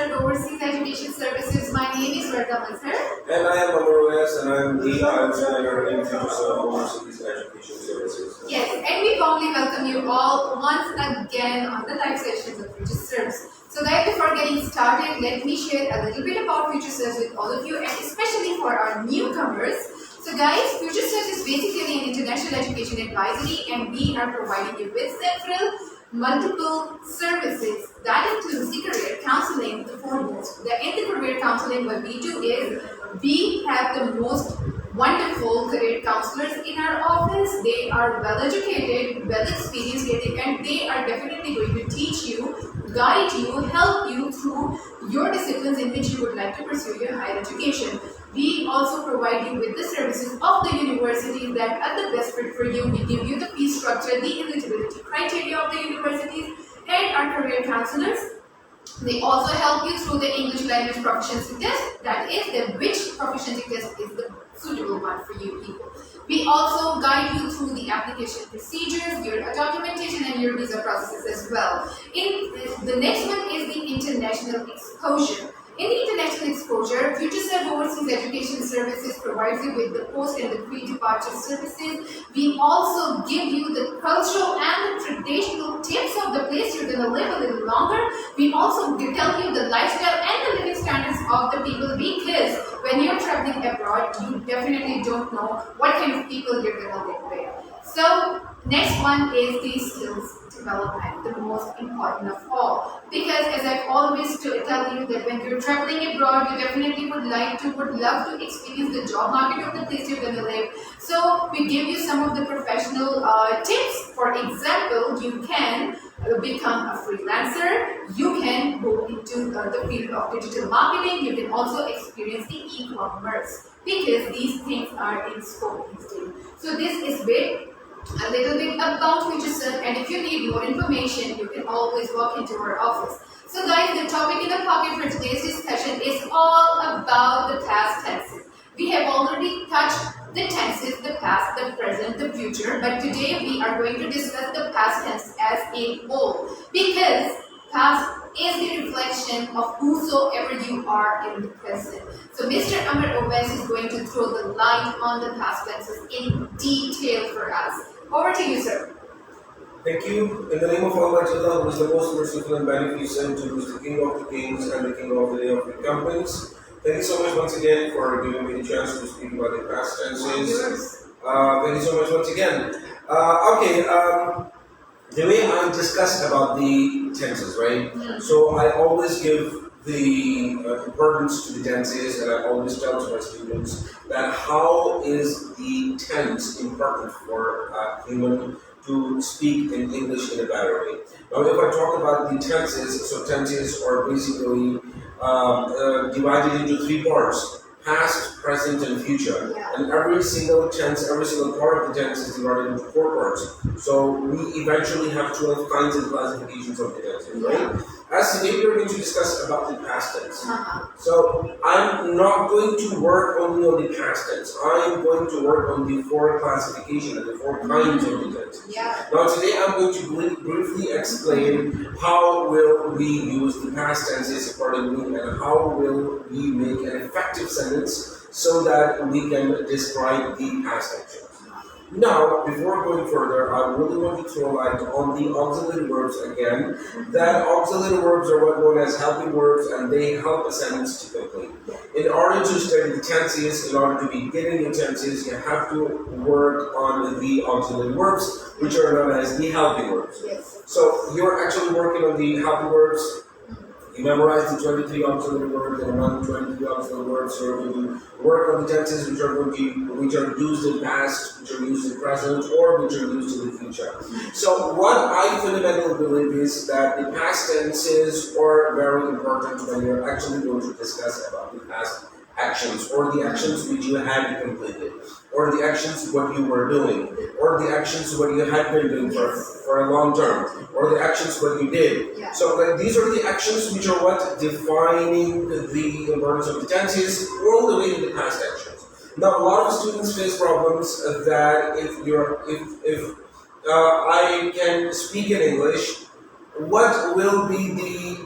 Serve Overseas Education Services. My name is Arbab, sir. And I am Amar, and I am the IELTS trainer in Future Serve Overseas Education Services. Yes, and we warmly welcome you all once again on the live sessions of Future Serves. So guys, before getting started, let me share a little bit about Future Serves with all of you, and especially for our newcomers. So guys, Future Serves is basically an international education advisory, and we are providing you with multiple services. That includes the career counseling, the foremost. In the career counseling, what we do is we have the most wonderful career counselors in our office. They are well educated, well experienced, and they are definitely going to teach you, guide you, help you through your disciplines in which you would like to pursue your higher education. We also provide you with the services of the universities that are the best fit for you. We give you the fee structure, the eligibility criteria of the universities, and our career counselors. They also help you through the English language proficiency test. That is which proficiency test is the suitable one for you people. We also guide you through the application procedures, your documentation, and your visa processes as well. The next one is the international exposure. In the international exposure, Future Serve Overseas Education Services provides you with the post and the pre-departure services. We also give you the cultural and the traditional tips of the place you're going to live a little longer. We also tell you the lifestyle and the living standards of the people, because when you're traveling abroad, you definitely don't know what kind of people you're going to live with. So, next one is the skills development, the most important of all. Because as I always tell you that when you're traveling abroad, you definitely would love to experience the job market of the place you're going to live. So we give you some of the professional tips. For example, you can become a freelancer, you can go into the field of digital marketing, you can also experience the e-commerce, because these things are in scope these days. So this is a little bit about Future Serve, and if you need more information, you can always walk into our office. So guys, the topic in the pocket for today's discussion is all about the past tenses. We have already touched the tenses, the past, the present, the future, but today we are going to discuss the past tense as a whole, because past is the reflection of whosoever you are in the present. So Mr. Amar Obes is going to throw the light on the past tenses in detail for us. Over to you, sir. Thank you. In the name of Almighty Allah, who is the most merciful and beneficent, who is the King of the kings and the King of the day of the companies. Thank you so much once again for giving me the chance to speak about the past tenses. Thank you so much once again. The way I discuss about the tenses, right? So I always give the importance to the tenses, and I always tell to my students that how is the tense important for a human to speak in English in a better way. Now, if I talk about the tenses, so tenses are basically divided into three parts: past, present, and future. And every single tense, every single part of the tense is divided into four parts. So we eventually have 12 kinds of classifications of the tenses, right? As today we are going to discuss about the past tense. So I'm not going to work only on the past tense. I'm going to work on the four classifications and the four kinds of the tenses. Now today I'm going to briefly explain how will we use the past tenses accordingly, and how will we make an effective sentence so that we can describe the past actions. Now, before going further, I really want to throw light on the auxiliary verbs again. That auxiliary verbs are what known as helping verbs, and they help a sentence to complete. In order to study the tenses, in order to be getting the tenses, you have to work on the auxiliary verbs, which are known as the helping verbs. So you're actually working on the helping verbs. You memorize the 23 auxiliary verbs and 123 auxiliary verbs. So you're going to work on the tenses which are used in past, which are used in present, or which are used in the future. So what I fundamentally believe is that the past tenses are very important when you're actually going to discuss about the past actions, or the actions which you had completed, or the actions what you were doing, or the actions what you had been doing for a long term, or the actions what you did. So these are the actions which are what defining the importance of the tenses all the way to the past actions. Now a lot of students face problems that if I can speak in English, what will be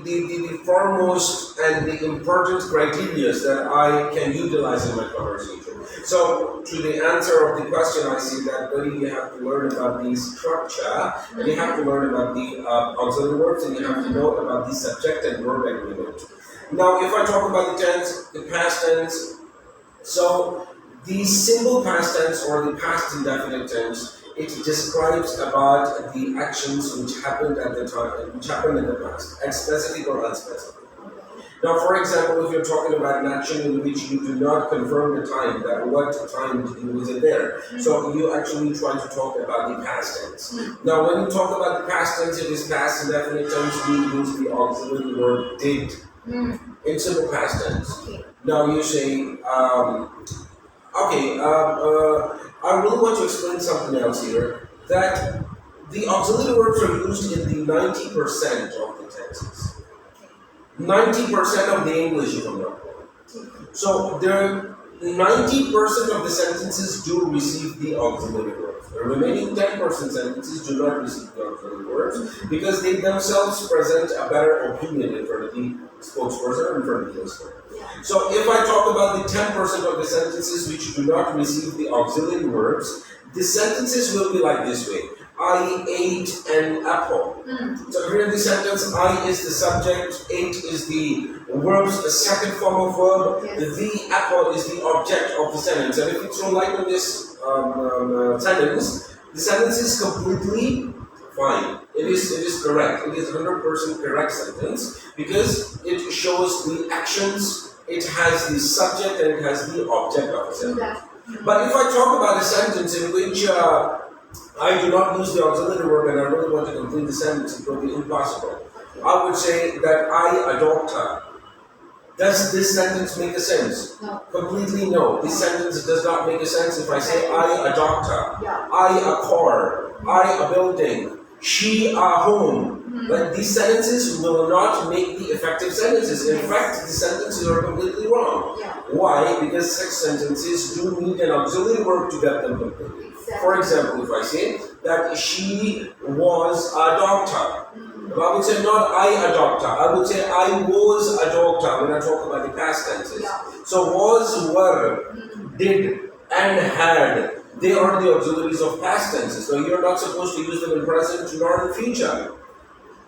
the foremost and the important criteria that I can utilize in my conversation. So, to the answer of the question, I see that buddy, you have to learn about the structure, and you have to learn about the auxiliary verbs, and you have to know about the subject and verb agreement. Now, if I talk about the tense, the past tense, so the simple past tense or the past indefinite tense, it describes about the actions which happened at the time, which happened in the past, and specific or unspecific. Now, for example, if you're talking about an action in which you do not confirm the time, that what time was it there? So you actually try to talk about the past tense. Now, when you talk about the past tense, it is past indefinite tense, you use the auxiliary word did in simple past tense. Now you say, I really want to explain something else here, that the auxiliary verbs are used in the 90% of the tenses. 90% of the English, if I'm not wrong. So the 90% of the sentences do receive the auxiliary verbs. The remaining 10% sentences do not receive the auxiliary verbs because they themselves present a better opinion in front of the spokesperson or in front of the listener. So if I talk about the 10% of the sentences which do not receive the auxiliary verbs, the sentences will be like this way. I ate an apple. So here in the sentence, I is the subject, ate is the verb's the second form of verb, the apple is the object of the sentence. And if you throw light on this sentence, the sentence is completely fine. It is correct. It is 100% correct sentence because it shows the actions, it has the subject, and it has the object of the sentence. But if I talk about a sentence in which I do not use the auxiliary verb and I really want to complete the sentence, it will be impossible. I would say that I adopt her. Does this sentence make a sense? No. Completely no. This sentence does not make a sense if I say I adopt her. I a car. I a building. She a home. But these sentences will not make the effective sentences. In fact, the sentences are completely wrong. Why? Because such sentences do need an auxiliary verb to get them completed. For example, if I say that she was a doctor, I would say not I a doctor, I would say I was a doctor when I talk about the past tenses. So was, were, did, and had, they are the auxiliaries of past tenses. So you're not supposed to use them in present nor in future.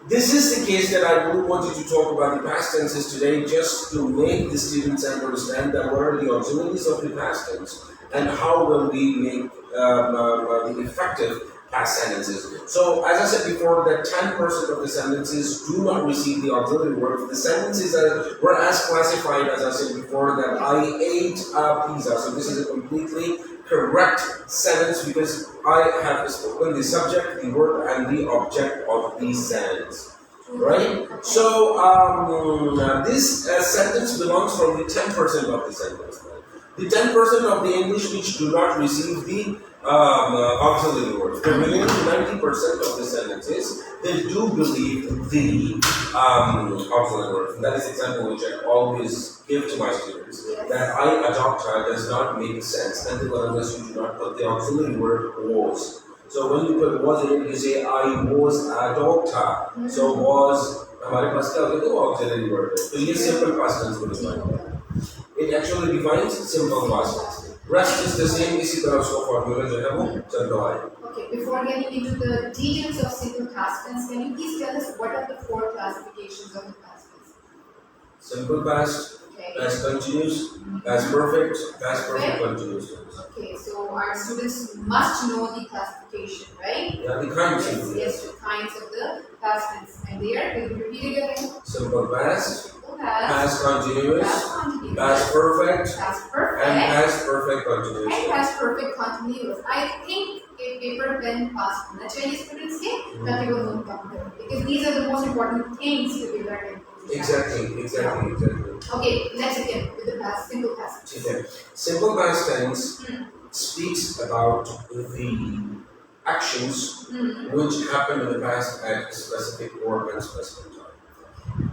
This is the case that I really wanted to talk about the past tenses today, just to make the students understand that what are the auxiliaries of the past tense and how will we make the effective past sentences. So, as I said before, that 10% of the sentences do not receive the auxiliary verbs. The sentences that were as classified, as I said before, that I ate a pizza. So this is a completely correct sentence because I have spoken the subject, the verb, and the object of the sentence. Right? So, this sentence belongs from the 10% of the sentence. The 10% of the English which do not receive the auxiliary words. The remaining 90% of the sentences, they do believe the auxiliary words. And that is the example which I always give to my students. That I adopt her does not make sense until unless you do not put the auxiliary word was. So when you put was in it, you say I was a doctor. So was, हमारे पास क्या होता है वो auxiliary word है. तो ये simple past tense को define. It actually defines simple past tense. Rest is the same, इसी तरह उसका formula जो है वो चल रहा है. Okay, before getting into the details of simple past tense, can you please tell us what are the 4 classifications of the past tense? Simple past, past continuous, past perfect, continuous tense. Okay, so our students must know the classification, right? Yeah, the kinds of Yes, the kinds of the past tense. And there, will you repeat it again? Simple past, past continuous, past perfect, and past perfect continuous. And past perfect continuous. I think a paper pen pass होना चाहिए students के ताकि वो note down करें because these are the most important things to be learned. Exactly. Okay, let's begin with the past simple past. Okay. Simple past tense speaks about the actions which happened in the past at a specific or unspecific time.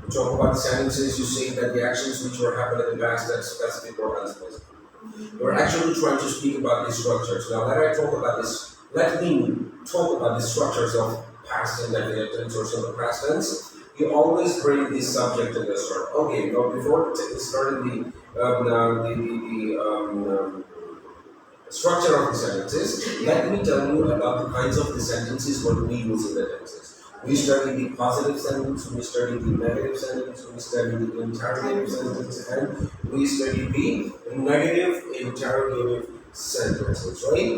We talk about the sentences, you say that the actions which were happened in the past at specific or unspecific. We're actually trying to speak about these structures. Now let me talk about the structures of past indefinite tense or simple past tense. you always bring the subject in the start. Okay, now before starting the structure of the sentences, let me tell you about the kinds of the sentences what we use in the tenses. We study the positive sentence, we study the negative sentence, we study the interrogative sentence, and we study the negative interrogative sentences, right?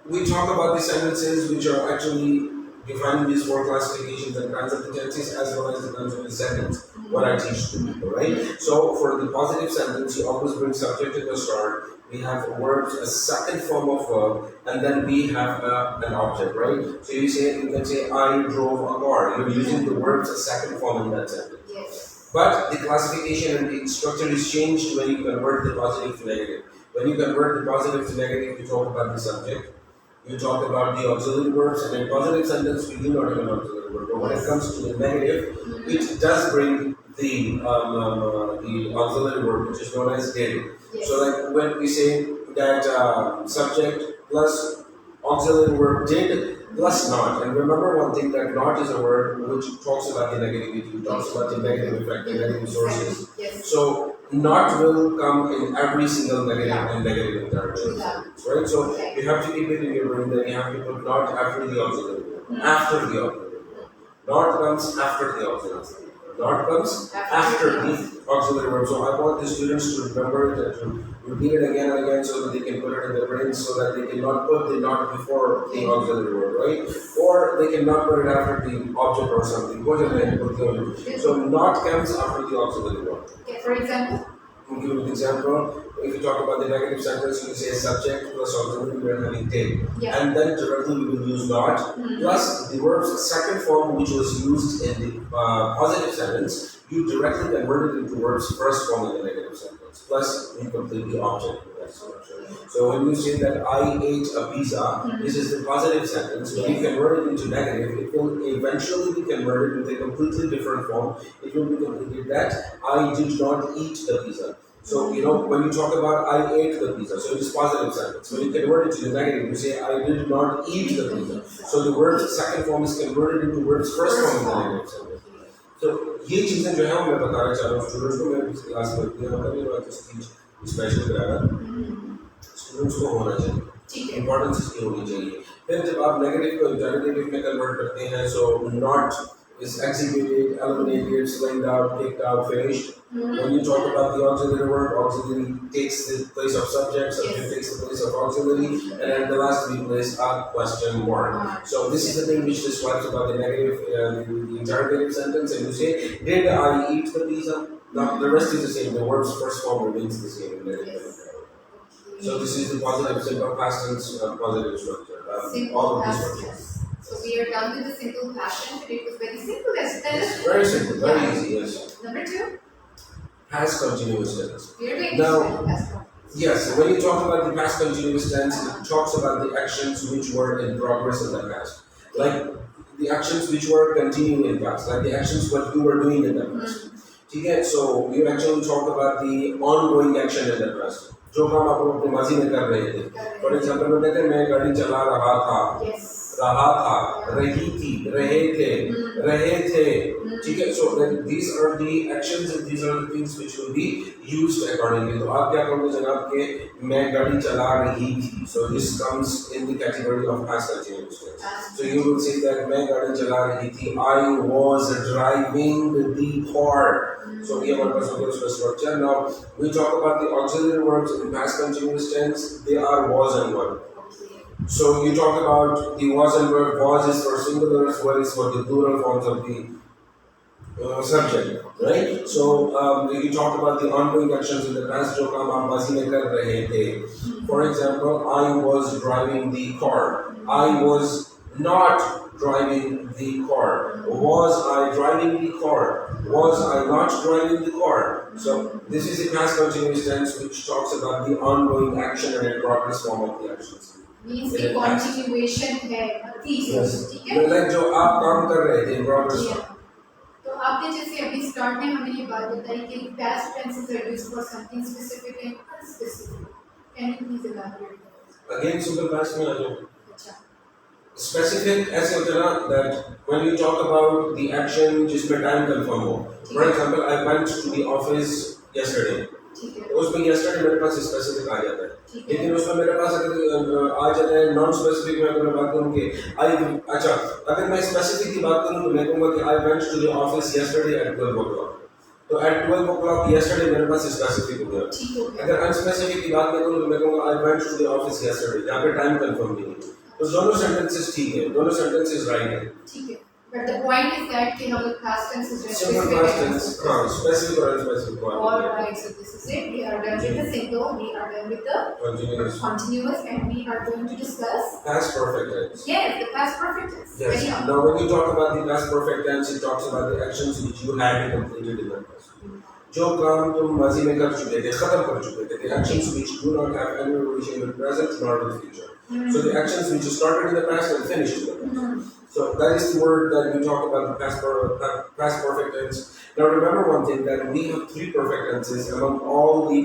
We talk about the sentences which are actually defining these four classifications and kinds of the tenses as well as the kinds of the sentence what I teach to people, right? So for the positive sentence, you always bring subject at the start. We have verbs, a second form of verb, and then we have an object, right? So you can say I drove a car. You're using the verbs a second form in that sentence. Yes. But the classification and the structure is changed when you convert the positive to negative. When you convert the positive to negative, you talk about the subject. You talk about the auxiliary verbs, and in positive sentence we do not have an auxiliary verb. But when it comes to the negative, it does bring the auxiliary verb, which is known as did. Yes. So like when we say that subject plus auxiliary verb did plus not, and remember one thing that not is a word which talks about the negativity, talks about the negative effect, the negative sources. Yes. So not will come in every single negative and negative interaction, right? So you have to keep it in your brain that you have to put not after the auxiliary verb, after the auxiliary verb. Not comes after the auxiliary verb. Not comes after the auxiliary verb. So I want the students to remember it and to repeat it again and again so that they can put it in their brains so that they cannot put the not before the auxiliary verb, right? Or they cannot put it after the object or something. So not comes after the auxiliary verb. Okay, for example? To give you an example, if you talk about the negative sentence, you say subject plus auxiliary, we are having did. Yeah. And then directly we will use not, plus the verb's second form, which was used in the positive sentence, you directly convert it into verb's first form in the negative sentence, plus you complete the object with that structure. So when you say that I ate a pizza, this is the positive sentence. When you convert it into negative, it will eventually be converted with a completely different form. It will be completed that I did not eat the pizza. So, when you talk about I ate the pizza, so it is positive sentence. When you convert it to the negative, you say I did not eat the pizza. So the word's second form is converted into word's first form in the negative sentence. So ये चीजें जो है वो मैं बताना चाह रहा हूँ स्टूडेंट्स को, मैं क्लास में स्पेशल कराना स्टूडेंट्स को होना चाहिए, इंपॉर्टेंस इसकी होनी चाहिए. फिर जब आप नेगेटिव को इंटरोगेटिव में कन्वर्ट करते हैं, so not is executed, eliminated, slammed out, kicked out, finished. When you talk about the auxiliary verb, auxiliary takes the place of subject, subject takes the place of auxiliary, and then the last we place a question mark. So this is the thing which describes about the negative, the interrogative sentence, and you say, did I eat the pizza? Now the rest is the same. The verb's first form remains the same in negative. So this is the positive, simple past tense, positive structure. All of these structures. So we are done with the simple past tense. It was very simple as well. Yes, very simple, very easy, yes. Number 2? Past continuous tense. We are going Now, to past tense. yes, when you talk about the past continuous tense, it talks about the actions which were in progress in the past. Like the actions which were continuing in past, like the actions what you were doing in the past. Okay, so you actually talk about the ongoing action in the past. जो काम आप अपने माजी में कर रहे थे. For example, मैं कहते हैं मैं गाड़ी चला रहा था. Yes. रहा था, रही थी, रहे थे. ठीक है. So these are the actions and these are the things which will be used accordingly. तो आप क्या करोगे जनाब के मैं गाड़ी चला रही थी. So this comes in the category of past continuous tense. So you will say that मैं गाड़ी चला रही थी. I was driving the car. So here one was the structure. Now we talk about the auxiliary verbs in past continuous tense. They are was and were. So you talk about the was and were. Was is for singulars, were is for the plural forms of the subject, right? So you talk about the ongoing actions in the past. जो काम आप माजी में कर रहे थे. For example, I was driving the car. I was not driving the car. Was I driving the car? Was I not driving the car? So this is the past continuous tense which talks about the ongoing action and in progress form of the actions. Means the continuation है Yes. ठीक है. Like जो आप काम कर रहे थे in progress. तो आपने जैसे अभी स्टार्ट में हमें ये बात बताई कि past tenses are used for something specific and unspecific. Can you please elaborate? Again simple past में आ जाओ. अच्छा. specific ऐसे होते हैं ना that when you talk about the action जिसमें time confirm हो. For example, I went to the office yesterday. तो उसमें yesterday मेरे पास specific आ जाता है. लेकिन उसमें मेरे पास अगर आ जाता है non specific में अगर मैं बात करूँ कि अच्छा अगर मैं specific की बात करूँ तो मैं कहूँगा कि I went to the office yesterday at 12 o'clock. तो at 12 o'clock yesterday मेरे पास specific हो गया. अगर unspecific की बात करूँ तो मैं कहूँगा I went to the office yesterday. यहाँ पे time confirm नहीं है. तो दोनों sentences ठीक है, दोनों sentences right है. ठीक है. But the point is that कि हम लोग past tense is simple past tense, हाँ, specific और unspecific को. All right, so this is it. We are done with the simple. We are done with the continuous, and we are going to discuss past perfect tense. Yes, the past perfect tense. Yes. Now, when you talk about the past perfect tense, it talks about the actions which you had completed in the past. जो काम तुम माजी में कर चुके थे, खत्म कर चुके थे, the actions which do not have any relation with present nor with future. So the actions which started in the past and finished in the past. So that is the word that we talk about the past perfect tense. Now remember one thing, that we have 3 perfect tenses among all the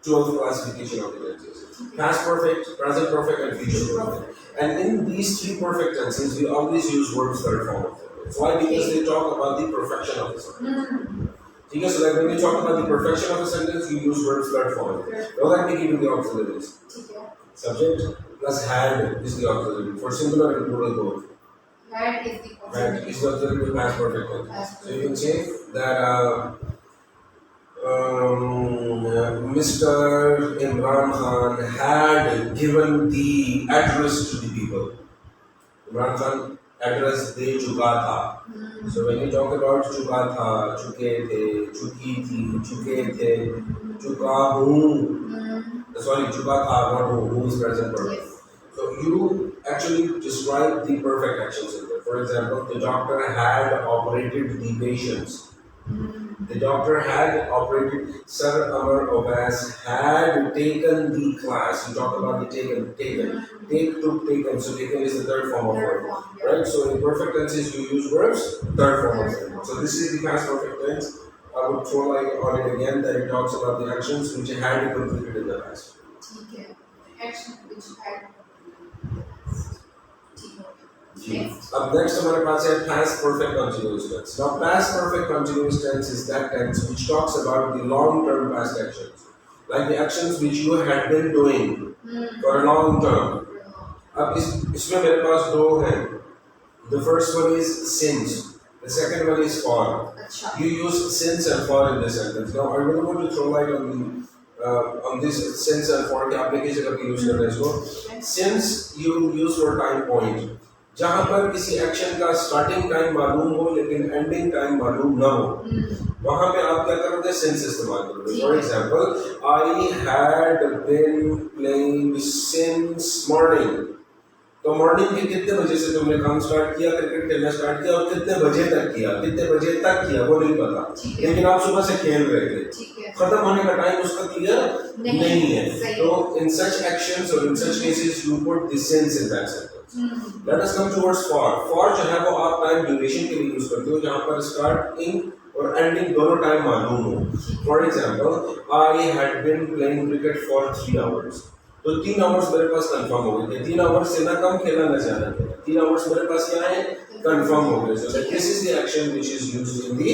12 classification of the tenses. Past perfect, present perfect, and future perfect. And in these 3 perfect tenses, we always use verbs third form of them. Why? Because they talk about the perfection of the sentence. Okay, so like when we talk about the perfection of a sentence, we use verbs third form. Now let me give you the auxiliaries. Subject plus had is the auxiliary for singular and plural both. Had is the auxiliary. Had is the auxiliary past perfect tense. So you can say that Mr. Imran Khan had given the address to the people. Imran Khan address दे चुका था. So when you talk about चुका था, चुके थे, चुकी थी, चुके थे, चुका हूँ. Sorry, चुका था, not who is present perfect. So you actually describe the perfect actions in there. For example, the doctor had operated the patients. The doctor had operated. Sir Amar Obas had taken the class. You talk about the taken. Take took taken. So taken is the third form of verb, right? So in perfect tenses you use verbs third form of verb. So this is the past perfect tense. I would throw light on it again that it talks about the actions which had been completed in the past. Okay. Action which had. अब next हमारे पास है past perfect continuous tense. Now past perfect continuous tense is that tense which talks about the long-term past actions, like the actions which you had been doing for a long term. अब इसमें मेरे पास 2 हैं. The first one is since. The second one is for. You use since and for in this sentence. Now I really want to throw light on this since and for के आपने किस जगह पे use करना है इसको. Since you use for time point. जहाँ पर किसी एक्शन का स्टार्टिंग टाइम मालूम हो लेकिन एंडिंग टाइम मालूम ना हो, वहाँ पे आप क्या करोगे? सिंस इस्तेमाल करोगे. For example, I had been playing since morning. तो मॉर्निंग के कितने बजे से तुमने काम स्टार्ट किया, क्रिकेट खेलना स्टार्ट किया, और कितने बजे तक किया, कितने बजे तक किया वो नहीं पता, लेकिन आप सुबह से खेल रहे थे. खत्म होने का टाइम उसका क्लियर नहीं है. तो इन सच एक्शंस और in such cases you put the since in that sentence. Let us come towards for. For जो है वो आप टाइम ड्यूरेशन के लिए यूज करते हो, जहाँ पर स्टार्टिंग और एंडिंग दोनों टाइम मालूम हो. For example, I had been playing cricket for 3 hours. तो 3 hours मेरे पास कंफर्म हो गए थे. 3 hours से ना कम खेला ना ज्यादा खेला. 3 hours मेरे पास क्या है? कंफर्म हो गए. So this is the action which is used in the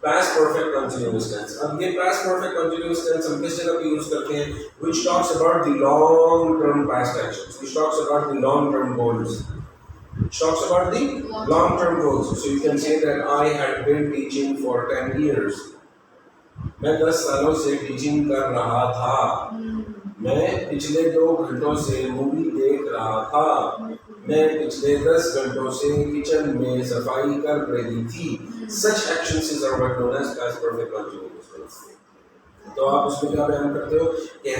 past perfect continuous tense. अब ये past perfect continuous tense हम किस जगह पे यूज करते हैं? Which talks about the long term past actions. Which talks about the long term goals. Which talks about the long term goals. So you can say that I had been teaching for 10 years. मैं 10 सालों से teaching कर रहा था. मैं पिछले 2 घंटों से मूवी देख रहा था. मैं पिछले 10 घंटों से किचन में सफाई कर रही थी. Such actions are what known as past perfect continuous tense. तो आप उसमें क्या बयान करते हो कि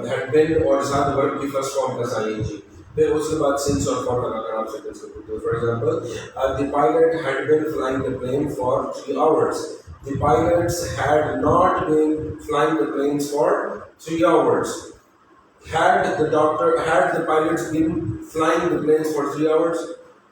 had been और साथ वर्ब की फर्स्ट फॉर्म प्लस ing. फिर उसके बाद since और for लगाकर आप सेंटेंस को बोलते हो. For example, the pilot had been flying the plane for 3 hours. The pilots had not been flying the planes for 3 hours. Had the pilots been flying the planes for 3 hours?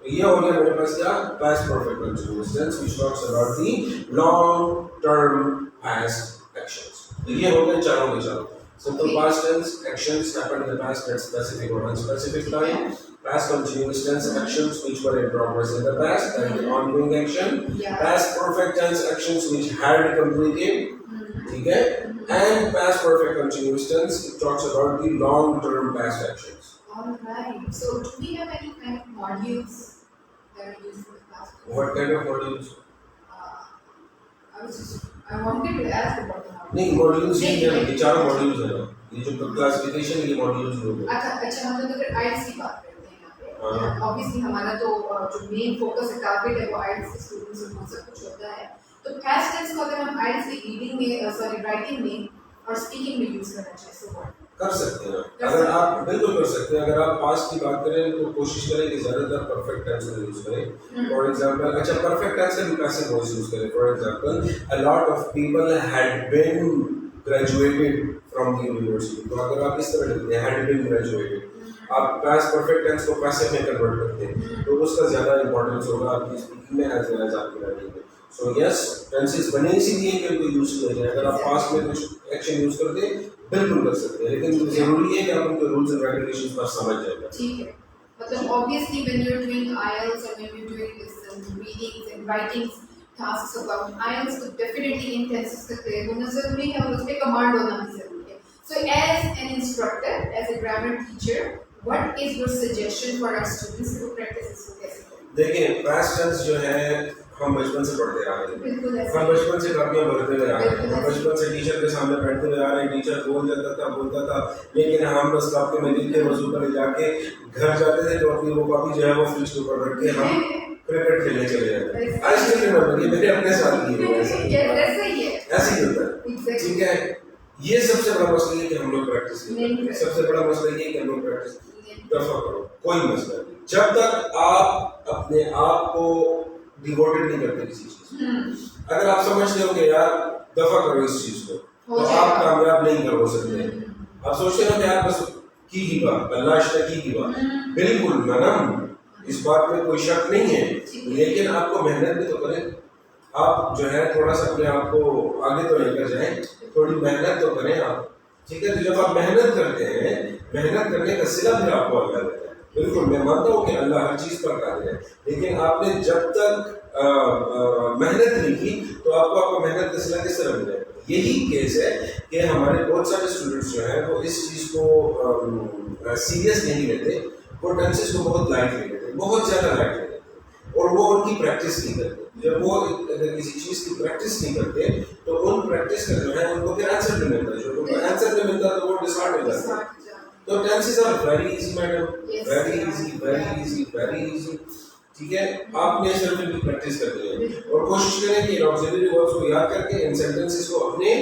ये हो गया मेरे पास क्या? Past perfect continuous tense which talks about the long term past actions. ये हो गए चारों के चारों. Simple Okay. past tense actions happened in the past at specific or unspecific time. Past continuous tense actions which were in progress in the past, that is ongoing action. Yeah. Past perfect tense actions which had completed. Okay? And past perfect continuous tense, it talks about the long-term past actions. Alright. So do we have any kind of modules that we use for the past? What kind of modules? I wanted to ask about the modules. नहीं modules ही नहीं, हैं, नहीं। ये चार modules हैं ना, ये जो क्लासिफिकेशन ये मॉड्यूल्स लोग हैं। अच्छा हम लोग अगर आइल्स की बात करते हैं यहाँ पे हाँ। ऑब्वियसली हमारा तो जो मेन फोकस है टारगेट है वो आइल्स के स्टूडेंट्स से वो सब कुछ होता है तो पास्ट टेंस को अगर हम आइल्स की रीडिंग में सॉरी राइटिंग में और स्पीकिंग में यूज करना चाहिए सो कर सकते हैं अगर आप बिल्कुल कर सकते हैं अगर आप पास्ट की बात करें तो कोशिश करें कि ज़्यादातर परफेक्ट टेंस का यूज़ करें फॉर एग्जांपल अच्छा परफेक्ट टेंस का भी पैसिव वॉइस यूज़ करें for example a lot of people had been graduated from the university तो अगर आप इस तरह लिखते हैं हैड बीन ग्रेजुएटेड आप पास्ट परफेक्ट टेंस को पैसिव में कन्वर्ट करते हैं तो उसका ज़्यादा इंपॉर्टेंस होगा आपकी स्पीकिंग में एज वेल एज आपकी राइटिंग में सो यस टेंसेस बने इसीलिए कि उनको यूज़ किया जाए अगर आप पास्ट में कुछ एक्शन यूज़ करते हैं बिल्कुल कर सकते हैं लेकिन जरूरी है कि आप उनके रूल्स एंड रेगुलेशंस पर समझ जाएगा ठीक है मतलब obviously when you're doing IELTS or when you're doing this readings and writings tasks about IELTS तो definitely in tenses का clear होना जरूरी है और उसपे command होना भी जरूरी है so as an instructor as a grammar teacher what is your suggestion for our students to practice इसको कैसे करें देखिए पास्ट टेंस जो है हम बचपन से पढ़ते आ रहे हैं हम बचपन से कापियां भरते हुए आ रहे हैं हम बचपन से टीचर के सामने बैठते हुए आ रहे हैं टीचर बोलता था लेकिन हम बस कापी में लिख के वजू पर जाके घर जाते थे तो अपनी वो कापी जो है वो फ्रिज के ऊपर रख के हम क्रिकेट खेलने चले जाते हैं आज के रिमेंबर ये मेरे अपने साथ की है ऐसे ही होता है ठीक है ये सबसे बड़ा मसला है कि हम लोग प्रैक्टिस नहीं करते सबसे बड़ा मसला ये है कि हम लोग प्रैक्टिस दफा करो कोई मसला नहीं जब तक आप अपने आप को डिवोटेड नहीं करते किसी चीज अगर आप समझते हो कि यार दफा करो इस चीज को तो आप कामयाब नहीं कर हो सकते आप सोचते हो कि यार बस की बात अल्लाह की बात बिल्कुल मैडम इस बात में कोई शक नहीं है लेकिन आपको मेहनत भी तो करें आप जो है थोड़ा सा अपने आप को आगे तो लेकर जाएं थोड़ी मेहनत तो करें आप ठीक है तो जब आप मेहनत करते हैं मेहनत करने का सिला फिर आपको अल्लाह देता है बिल्कुल मैं मानता हूँ कि अल्लाह हर चीज़ पर कादिर है लेकिन आपने जब तक मेहनत नहीं की तो आपको मेहनत का सिला किस तरह मिलेगा यही केस है कि हमारे बहुत सारे स्टूडेंट्स जो हैं वो इस चीज़ को सीरियस नहीं लेते वो टेंसेस को बहुत लाइट ले लेते बहुत ज़्यादा लाइट ले लेते और वो उनकी प्रैक्टिस नहीं करते जब वो अगर किसी चीज़ की प्रैक्टिस नहीं करते तो उन प्रैक्टिस का जो है उनको फिर आंसर नहीं मिलता जो उनको आंसर नहीं मिलता तो वो डिसऑर्डर हो जाता है तो tenses are very easy madam very easy ठीक है आपने सिर्फ इनकी प्रैक्टिस करनी है और कोशिश करें कि ऑक्सिलरी वर्ब्स को याद करके इन सेंटेंसेस को अपने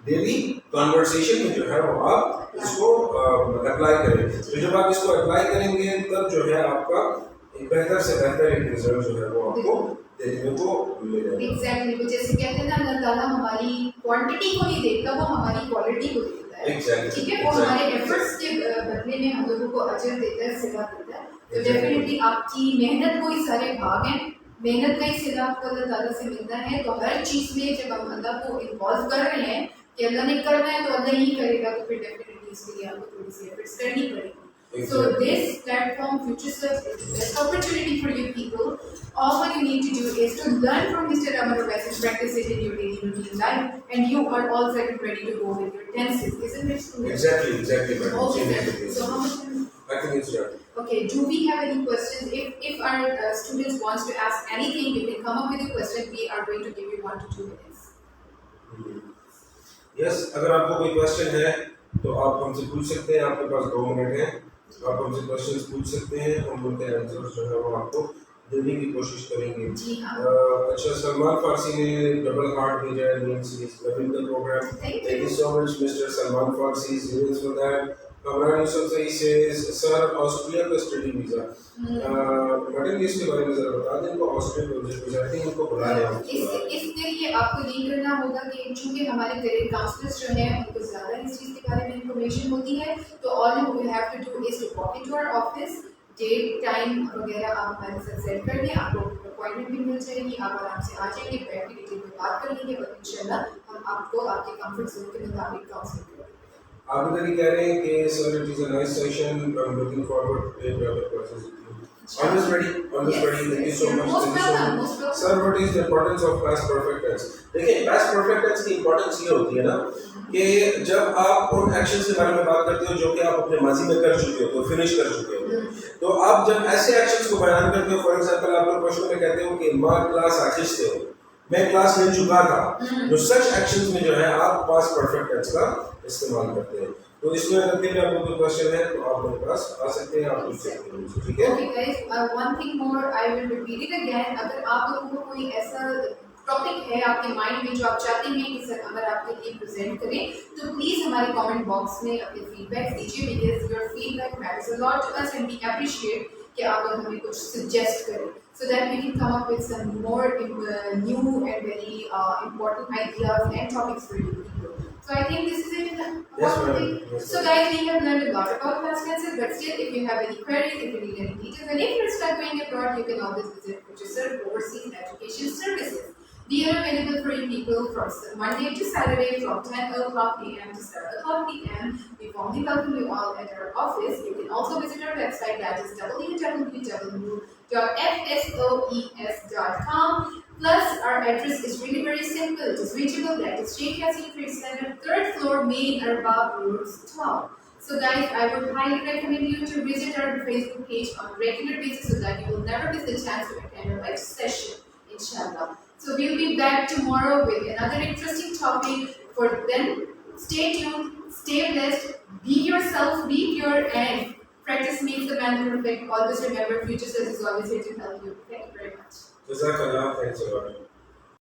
डेली कन्वर्सेशन में जो है वो आप इसको अप्लाई करें तो जब आप इसको अप्लाई करेंगे तब जो है आपका एक बेहतर से बेहतर एक रिजल्ट जो है वो आपको देखने को मिलेगा एग्जैक्टली जैसे कहते हैं ना अल्लाह ताला हमारी क्वांटिटी को नहीं देखता वो हमारी क्वालिटी को देखता है ठीक है वो हमारे एफर्ट्स के बदले में हम लोगों को अजर देता है सिला देता है तो डेफिनेटली आपकी मेहनत को ही सारे भाग हैं मेहनत का ही सिला आपको अल्लाह ताला से मिलता है तो हर चीज़ में जब हम अल्लाह को इन्वॉल्व कर रहे हैं कि अल्लाह ने करना है तो अल्लाह ही करेगा तो फिर डेफिनेटली इसके लिए आपको थोड़ी सी एफर्ट्स करनी पड़ेगी So this platform Future Search is the best opportunity for you people. All what you need to do is to learn from Mr. Arbab and practice it in your daily routine life, and you are all set and ready to go with your tenses, isn't it? Exactly. Okay. So how much? I think it's done. Okay. Do we have any questions? If our students wants to ask anything, you can come up with a question. We are going to give you 1 to 2 minutes. Yes. अगर आपको कोई question है तो आप हमसे पूछ सकते हैं आपके पास 2 मिनट है आप हमसे क्वेश्चंस पूछ सकते हैं हम उनके आंसर्स जो है वो आपको देने की कोशिश करेंगे जी हाँ अच्छा सलमान फारसी ने डबल हार्ट भेजा है means is loving the programme thank you so much mister Salman Farsi is for that Kamran Yusuf सही सेज सर ऑस्ट्रिया का स्टडी वीजा मैडम इसके बारे में जरा बता दें इनको ऑस्ट्रिया का वीजा आई थिंक इनको बुला लें हम इसके लिए आपको ये करना होगा कि चूंकि हमारे करियर काउंसलर्स जो हैं उनको ज़्यादा इस चीज़ के बारे में इंफॉर्मेशन होती है तो all you will have to do is to walk into our office date time वगैरह आप हमारे साथ सेट कर लें आपको अपॉइंटमेंट भी मिल जाएगी आप आराम से आ जाएंगे बैठ के डिटेल में बात कर लेंगे और इंशाल्लाह हम आपको आपके कंफर्ट जोन के मुताबिक काउंसलिंग करेंगे आप इधर ही कह रहे हैं कि sir it is a nice session, I am looking forward to private classes with you. Always ready, always Yes, ready. Thank you yes, so you're much. most Thank you so welcome, much. most welcome. Sir, what is the importance of past perfect tense? देखिए, past perfect tense की importance ये होती है ना कि जब आप उन actions के बारे में बात करते हो जो कि आप अपने माजी में कर चुके हो, तो finish कर चुके हो, तो आप जब ऐसे actions को बयान करते हो, for example आप लोग क्वेश्चन में कहते हो कि माँ क्लास आखिर से हो, मैं क्लास ले चुका था, तो such actions में जो है आप past perfect tense का इस्तेमाल करते हैं. तो इसमें अगर फिर आपको कोई क्वेश्चन है तो आप मेरे पास आ सकते हैं, आप पूछ सकते हैं, ठीक है? Okay guys, one thing more, I will repeat it again. अगर आप लोगों को कोई ऐसा टॉपिक है आपके माइंड में जो आप चाहते हैं कि सर अगर आपके लिए प्रेजेंट करें, तो प्लीज हमारे कमेंट बॉक्स में अपने फीडबैक दीजिए, because your feedback matters a lot to us and we appreciate कि आप लोग हमें कुछ सजेस्ट करें, so that we can come up with some more new and very important ideas and topics for you people. So I think this is it. Yes, ma'am. Yes, So guys, we have learned a lot about past tenses, but still, if you have any queries, if you need any details, and if you're stuck going abroad, you can always visit Peshawar Overseas Education Services. We are available for you people from Monday to Saturday from 10 o'clock p.m. to 7 o'clock p.m. We warmly welcome you all at our office. You can also visit our website, that is www.fsoes.com. Plus, our address is really very simple. It is reachable. That is Sheikh Yaseen Trade Center, 3rd floor, main Arbab Road, 12. So guys, I would highly recommend you to visit our Facebook page on a regular basis so that you will never miss the chance to attend our live session, inshallah. So we'll be back tomorrow with another interesting topic. For then, stay tuned, stay blessed, be yourself, be pure, and practice makes the man perfect. Always remember, future self is always here to help you. Thank you very much. Jazakallah, thanks a lot.